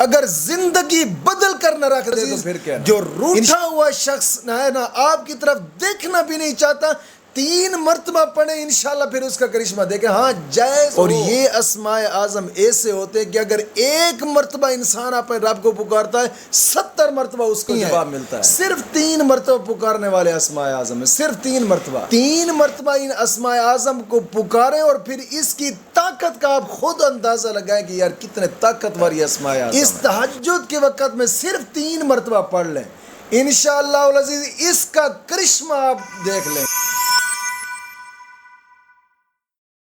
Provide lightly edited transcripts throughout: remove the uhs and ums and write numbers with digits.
اگر زندگی بدل کر نہ رکھ دے تو پھر کیا؟ جو روٹھا ہوا شخص ہے نا آپ کی طرف دیکھنا بھی نہیں چاہتا، 3 مرتبہ پڑھیں انشاءاللہ پھر اس کا کرشمہ دیکھیں، ہاں جائز۔ اور یہ اسماء اعظم ایسے ہوتے ہیں کہ اگر 1 مرتبہ انسان اپنے رب کو پکارتا ہے 70 مرتبہ اس کو جواب ملتا ہے۔ صرف 3 مرتبہ پکارنے والے اسماء اعظم ہیں، صرف 3 مرتبہ۔ 3 مرتبہ ان اسماء اعظم کو پکاریں اور پھر اس کی طاقت کا آپ خود اندازہ لگائیں کہ یار کتنے طاقتور یہ اسماء اعظم ہیں۔ اس تہجد کے وقت میں صرف 3 مرتبہ پڑھ لیں، انشاءاللہ العزیز اس کا کرشمہ آپ دیکھ لیں۔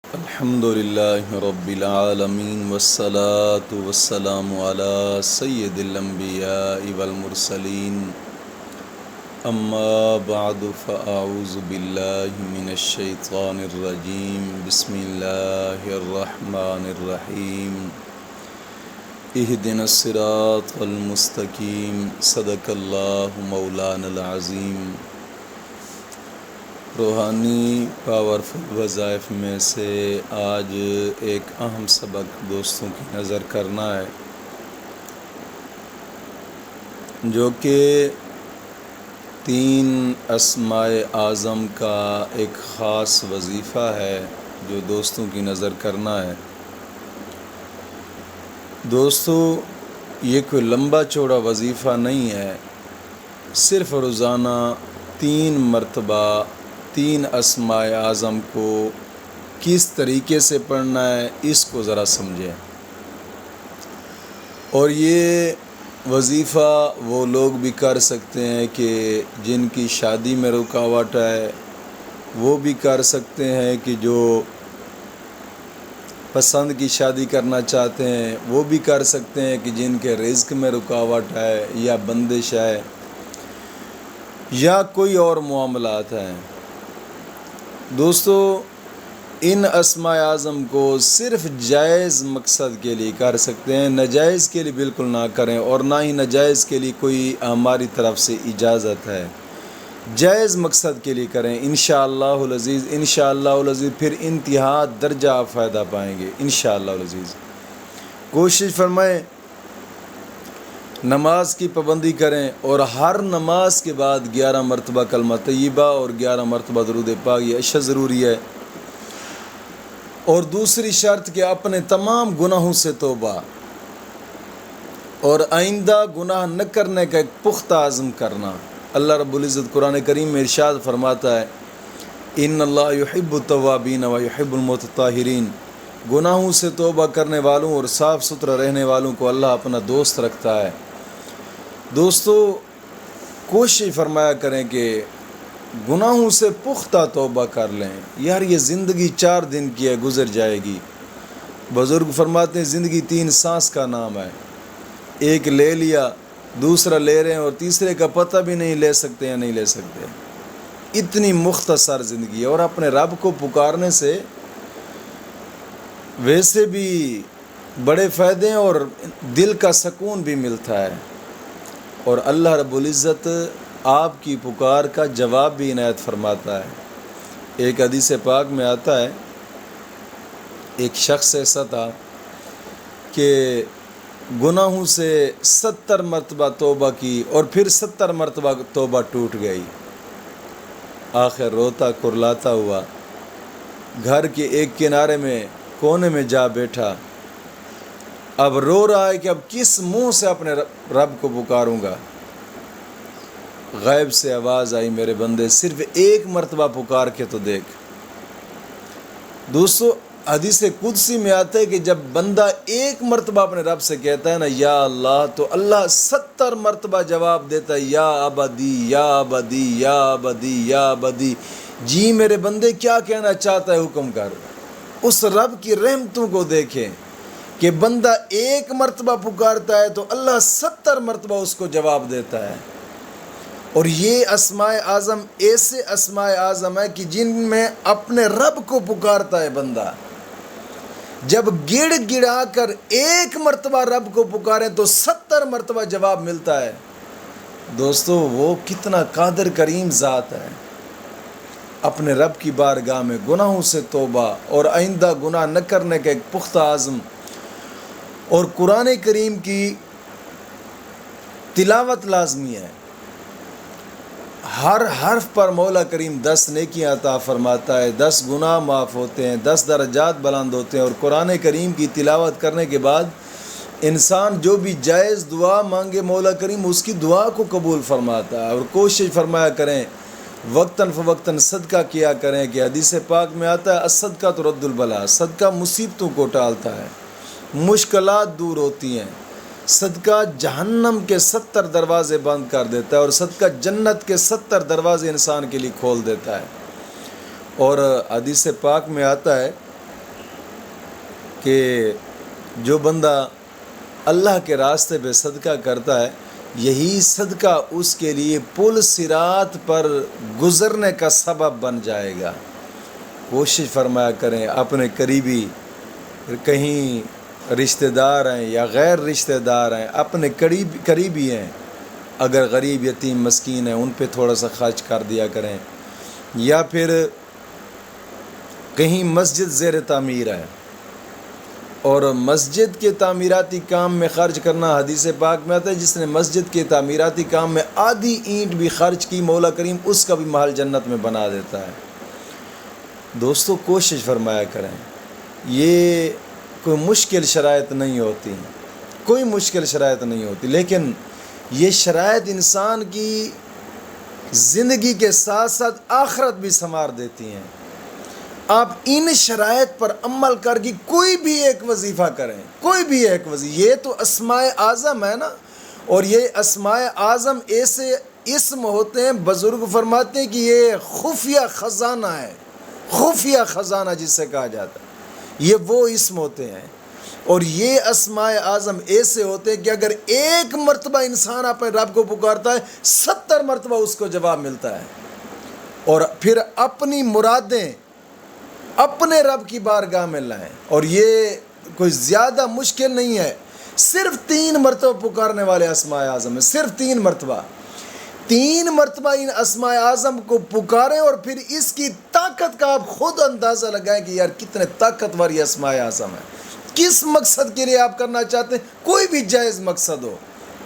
الحمدللہ رب العالمین والصلاة والسلام علی سید الانبیاء والمرسلین، اما بعد فاعوذ باللہ من الشیطان الرجیم، بسم اللہ الرحمن الرحیم، اہدنا الصراط المستقیم، صدق اللہ مولانا العظیم۔ روحانی پاورفل وظائف میں سے آج ایک اہم سبق دوستوں کی نظر کرنا ہے، جو کہ 3 اسماء اعظم کا ایک خاص وظیفہ ہے جو دوستوں کی نظر کرنا ہے۔ دوستو یہ کوئی لمبا چوڑا وظیفہ نہیں ہے، صرف روزانہ 3 مرتبہ 3 اسماء اعظم کو کس طریقے سے پڑھنا ہے اس کو ذرا سمجھیں۔ اور یہ وظیفہ وہ لوگ بھی کر سکتے ہیں کہ جن کی شادی میں رکاوٹ ہے، وہ بھی کر سکتے ہیں کہ جو پسند کی شادی کرنا چاہتے ہیں، وہ بھی کر سکتے ہیں کہ جن کے رزق میں رکاوٹ ہے یا بندش ہے یا کوئی اور معاملات ہیں۔ دوستو ان اسماء اعظم کو صرف جائز مقصد کے لیے کر سکتے ہیں، ناجائز کے لیے بالکل نہ کریں، اور نہ ہی ناجائز کے لیے کوئی ہماری طرف سے اجازت ہے۔ جائز مقصد کے لیے کریں، انشاءاللہ العزیز، انشاءاللہ العزیز پھر انتہا درجہ آپ فائدہ پائیں گے انشاءاللہ العزیز۔ کوشش فرمائیں نماز کی پابندی کریں، اور ہر نماز کے بعد 11 مرتبہ کلمہ طیبہ اور 11 مرتبہ درود پاک، یہ اشد ضروری ہے۔ اور دوسری شرط کہ اپنے تمام گناہوں سے توبہ اور آئندہ گناہ نہ کرنے کا ایک پختہ عزم کرنا۔ اللہ رب العزت قرآن کریم میں ارشاد فرماتا ہے، ان اللہ یحب التوابین و یحب المتطہرین، گناہوں سے توبہ کرنے والوں اور صاف ستھرا رہنے والوں کو اللہ اپنا دوست رکھتا ہے۔ دوستو کوشش فرمایا کریں کہ گناہوں سے پختہ توبہ کر لیں۔ یار یہ زندگی 4 دن کی ہے، گزر جائے گی۔ بزرگ فرماتے ہیں زندگی 3 سانس کا نام ہے، ایک لے لیا، دوسرا لے رہے ہیں، اور تیسرے کا پتہ بھی نہیں لے سکتے یا نہیں لے سکتے۔ اتنی مختصر زندگی ہے، اور اپنے رب کو پکارنے سے ویسے بھی بڑے فائدے ہیں اور دل کا سکون بھی ملتا ہے، اور اللہ رب العزت آپ کی پکار کا جواب بھی عنایت فرماتا ہے۔ ایک حدیث پاک میں آتا ہے، ایک شخص ایسا تھا کہ گناہوں سے 70 مرتبہ توبہ کی، اور پھر 70 مرتبہ توبہ ٹوٹ گئی۔ آخر روتا کرلاتا ہوا گھر کے ایک کنارے میں کونے میں جا بیٹھا۔ اب رو رہا ہے کہ اب کس منہ سے اپنے رب کو پکاروں گا۔ غیب سے آواز آئی، میرے بندے صرف 1 مرتبہ پکار کے تو دیکھ۔ دوستو حدیث قدسی میں آتا ہے کہ جب بندہ 1 مرتبہ اپنے رب سے کہتا ہے نا یا اللہ، تو اللہ 70 مرتبہ جواب دیتا ہے، یا ابدی یا ابدی یا ابدی یا ابدی۔ جی میرے بندے کیا کہنا چاہتا ہے حکم کر۔ اس رب کی رحمتوں کو دیکھیں کہ بندہ 1 مرتبہ پکارتا ہے تو اللہ 70 مرتبہ اس کو جواب دیتا ہے۔ اور یہ اسماء اعظم ایسے اسماء اعظم ہے کہ جن میں اپنے رب کو پکارتا ہے بندہ، جب گڑ گڑا کر 1 مرتبہ رب کو پکاریں تو 70 مرتبہ جواب ملتا ہے۔ دوستو وہ کتنا قادر کریم ذات ہے۔ اپنے رب کی بارگاہ میں گناہوں سے توبہ اور آئندہ گناہ نہ کرنے کا ایک پختہ عزم، اور قرآن کریم کی تلاوت لازمی ہے، ہر حرف پر مولا کریم 10 نیکیاں عطا فرماتا ہے، 10 گناہ معاف ہوتے ہیں، 10 درجات بلند ہوتے ہیں، اور قرآن کریم کی تلاوت کرنے کے بعد انسان جو بھی جائز دعا مانگے مولا کریم اس کی دعا کو قبول فرماتا ہے۔ اور کوشش فرمایا کریں، وقتاً فوقتاً صدقہ کیا کریں، کہ حدیث پاک میں آتا ہے الصدقہ ترد البلا، صدقہ مصیبتوں کو ٹالتا ہے، مشکلات دور ہوتی ہیں، صدقہ جہنم کے 70 دروازے بند کر دیتا ہے، اور صدقہ جنت کے 70 دروازے انسان کے لیے کھول دیتا ہے۔ اور حدیث پاک میں آتا ہے کہ جو بندہ اللہ کے راستے پہ صدقہ کرتا ہے، یہی صدقہ اس کے لیے پل صراط پر گزرنے کا سبب بن جائے گا۔ کوشش فرمایا کریں، اپنے قریبی کہیں رشتہ دار ہیں یا غیر رشتہ دار ہیں، اپنے قریبی ہیں، اگر غریب یتیم مسکین ہیں ان پہ تھوڑا سا خرچ کر دیا کریں، یا پھر کہیں مسجد زیر تعمیر ہے اور مسجد کے تعمیراتی کام میں خرچ کرنا، حدیث پاک میں آتا ہے جس نے مسجد کے تعمیراتی کام میں آدھی اینٹ بھی خرچ کی مولا کریم اس کا بھی محل جنت میں بنا دیتا ہے۔ دوستو کوشش فرمایا کریں، یہ کوئی مشکل شرائط نہیں ہوتی، کوئی مشکل شرائط نہیں ہوتی، لیکن یہ شرائط انسان کی زندگی کے ساتھ ساتھ آخرت بھی سنوار دیتی ہیں۔ آپ ان شرائط پر عمل کر کے کوئی بھی ایک وظیفہ کریں، کوئی بھی ایک وظیفہ، یہ تو اسماء اعظم ہے نا، اور یہ اسماء اعظم ایسے اسم ہوتے ہیں، بزرگ فرماتے ہیں کہ یہ خفیہ خزانہ ہے، خفیہ خزانہ جس سے کہا جاتا ہے، یہ وہ اسم ہوتے ہیں، اور یہ اسماء اعظم ایسے ہوتے ہیں کہ اگر ایک مرتبہ انسان اپنے رب کو پکارتا ہے 70 مرتبہ اس کو جواب ملتا ہے، اور پھر اپنی مرادیں اپنے رب کی بارگاہ میں لائیں۔ اور یہ کوئی زیادہ مشکل نہیں ہے، صرف 3 مرتبہ پکارنے والے اسماء اعظم ہیں، صرف 3 مرتبہ، 3 مرتبہ ان اسماء اعظم کو پکاریں، اور پھر اس کی طاقت کا آپ خود اندازہ لگائیں کہ یار کتنے طاقتور یہ اسماء اعظم ہیں۔ کس مقصد کے لیے آپ کرنا چاہتے ہیں، کوئی بھی جائز مقصد ہو،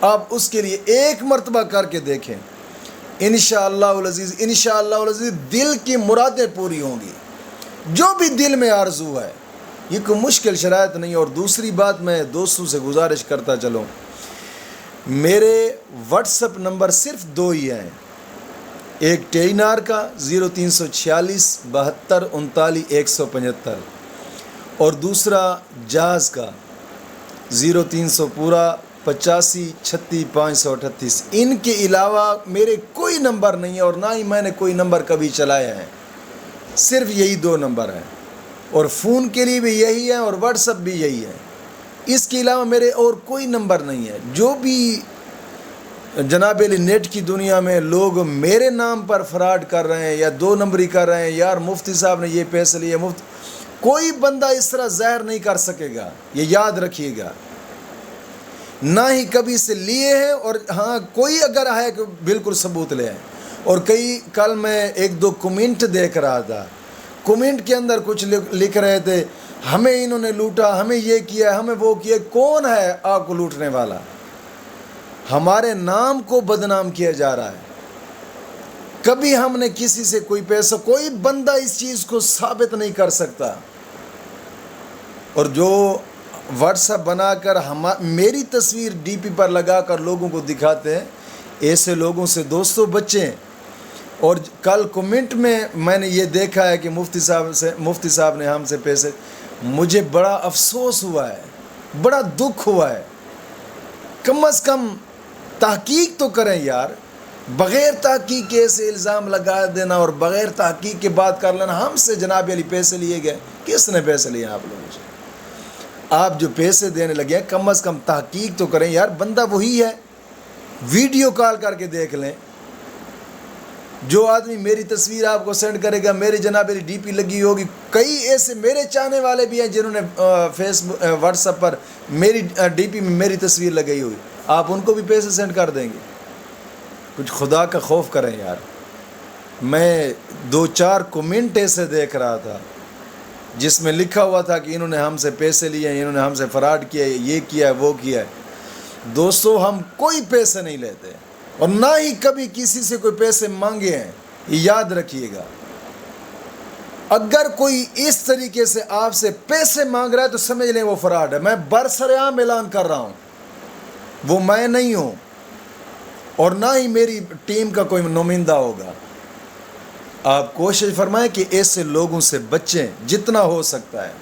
آپ اس کے لیے ایک مرتبہ کر کے دیکھیں، انشاءاللہ العزیز، انشاءاللہ العزیز دل کی مرادیں پوری ہوں گی، جو بھی دل میں آرزو ہے۔ یہ کوئی مشکل شرائط نہیں۔ اور دوسری بات میں دوستوں سے گزارش کرتا چلوں، میرے واٹس اپ نمبر صرف 2 ہی ہیں، ایک ٹینار کا 0346 72 39 175، اور دوسرا جاز کا 0300 پورا 85 36 538۔ ان کے علاوہ میرے کوئی نمبر نہیں ہے، اور نہ ہی میں نے کوئی نمبر کبھی چلایا ہے، صرف یہی 2 نمبر ہیں، اور فون کے لیے بھی یہی ہے اور واٹس اپ بھی یہی ہے، اس کے علاوہ میرے اور کوئی نمبر نہیں ہے۔ جو بھی جناب علی نیٹ کی دنیا میں لوگ میرے نام پر فراڈ کر رہے ہیں یا 2 نمبری کر رہے ہیں، یار مفتی صاحب نے یہ پیسے لیے، کوئی بندہ اس طرح ظاہر نہیں کر سکے گا، یہ یاد رکھیے گا، نہ ہی کبھی سے لیے ہیں، اور ہاں کوئی اگر ہے کہ بالکل ثبوت لے آئیں۔ اور کل میں 1-2 کمنٹ دیکھ رہا تھا، کمنٹ کے اندر کچھ لکھ رہے تھے ہمیں انہوں نے لوٹا، ہمیں یہ کیا، ہمیں وہ کیا۔ کون ہے آپ کو لوٹنے والا؟ ہمارے نام کو بدنام کیا جا رہا ہے۔ کبھی ہم نے کسی سے کوئی پیسہ، کوئی بندہ اس چیز کو ثابت نہیں کر سکتا، اور جو واٹس ایپ بنا کر میری تصویر ڈی پی پر لگا کر لوگوں کو دکھاتے ہیں، ایسے لوگوں سے دوستوں بچیں۔ اور کل کمنٹ میں نے یہ دیکھا ہے کہ مفتی صاحب نے ہم سے پیسے، مجھے بڑا افسوس ہوا ہے، بڑا دکھ ہوا ہے۔ کم از کم تحقیق تو کریں یار، بغیر تحقیق کے ایسے الزام لگا دینا اور بغیر تحقیق کے بات کر لینا، ہم سے جناب علی پیسے لیے گئے، کس نے پیسے لیے آپ لوگوں سے؟ آپ جو پیسے دینے لگے ہیں کم از کم تحقیق تو کریں یار، بندہ وہی ہے، ویڈیو کال کر کے دیکھ لیں۔ جو آدمی میری تصویر آپ کو سینڈ کرے گا، میری جناب علی ڈی پی لگی ہوگی، کئی ایسے میرے چاہنے والے بھی ہیں جنہوں نے فیس بک واٹس ایپ پر میری ڈی پی میں میری تصویر لگائی ہوئی، آپ ان کو بھی پیسے سینڈ کر دیں گے؟ کچھ خدا کا خوف کریں یار۔ میں 2-4 کمنٹ ایسے دیکھ رہا تھا جس میں لکھا ہوا تھا کہ انہوں نے ہم سے پیسے لیے ہیں، انہوں نے ہم سے فراڈ کیا ہے، یہ کیا ہے، وہ کیا ہے۔ دوستو ہم کوئی پیسے نہیں لیتے اور نہ ہی کبھی کسی سے کوئی پیسے مانگے ہیں، یاد رکھیے گا۔ اگر کوئی اس طریقے سے آپ سے پیسے مانگ رہا ہے تو سمجھ لیں وہ فراڈ ہے۔ میں برسرعام اعلان کر رہا ہوں، وہ میں نہیں ہوں اور نہ ہی میری ٹیم کا کوئی نمائندہ ہوگا۔ آپ کوشش فرمائیں کہ ایسے لوگوں سے بچیں جتنا ہو سکتا ہے۔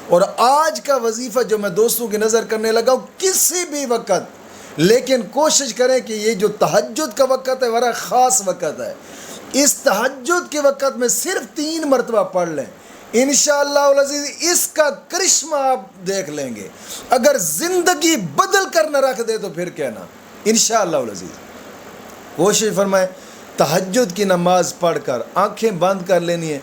اور آج کا وظیفہ جو میں دوستوں کی نظر کرنے لگا ہوں، کسی بھی وقت، لیکن کوشش کریں کہ یہ جو تہجد کا وقت ہے بڑا خاص وقت ہے، اس تہجد کے وقت میں صرف 3 مرتبہ پڑھ لیں، انشاءاللہ العزیز اس کا کرشمہ آپ دیکھ لیں گے۔ اگر زندگی بدل کر نہ رکھ دے تو پھر کہنا، انشاءاللہ العزیز کوشش فرمائیں تہجد کی نماز پڑھ کر آنکھیں بند کر لینی ہے،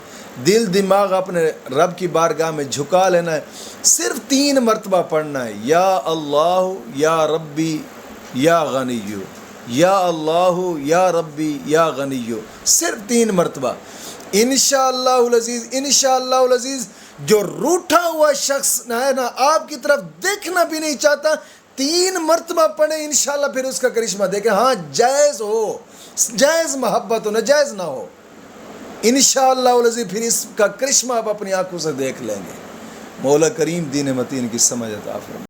دل دماغ اپنے رب کی بارگاہ میں جھکا لینا ہے، صرف 3 مرتبہ پڑھنا ہے، یا اللہ یا ربی یا غنیو، یا اللہ یا ربی یا غنیو، صرف 3 مرتبہ۔ انشاءاللہ العزیز، انشاءاللہ العزیز جو روٹھا ہوا شخص ہے نا آپ کی طرف دیکھنا بھی نہیں چاہتا، 3 مرتبہ پڑھیں، انشاءاللہ پھر اس کا کرشمہ دیکھیں۔ ہاں جائز ہو، جائز محبت ہو، ناجائز نہ ہو، انشاءاللہ العزیز پھر اس کا کرشمہ آپ اپنی آنکھوں سے دیکھ لیں گے۔ مولا کریم دین متین کی سمجھ عطا فرمائے۔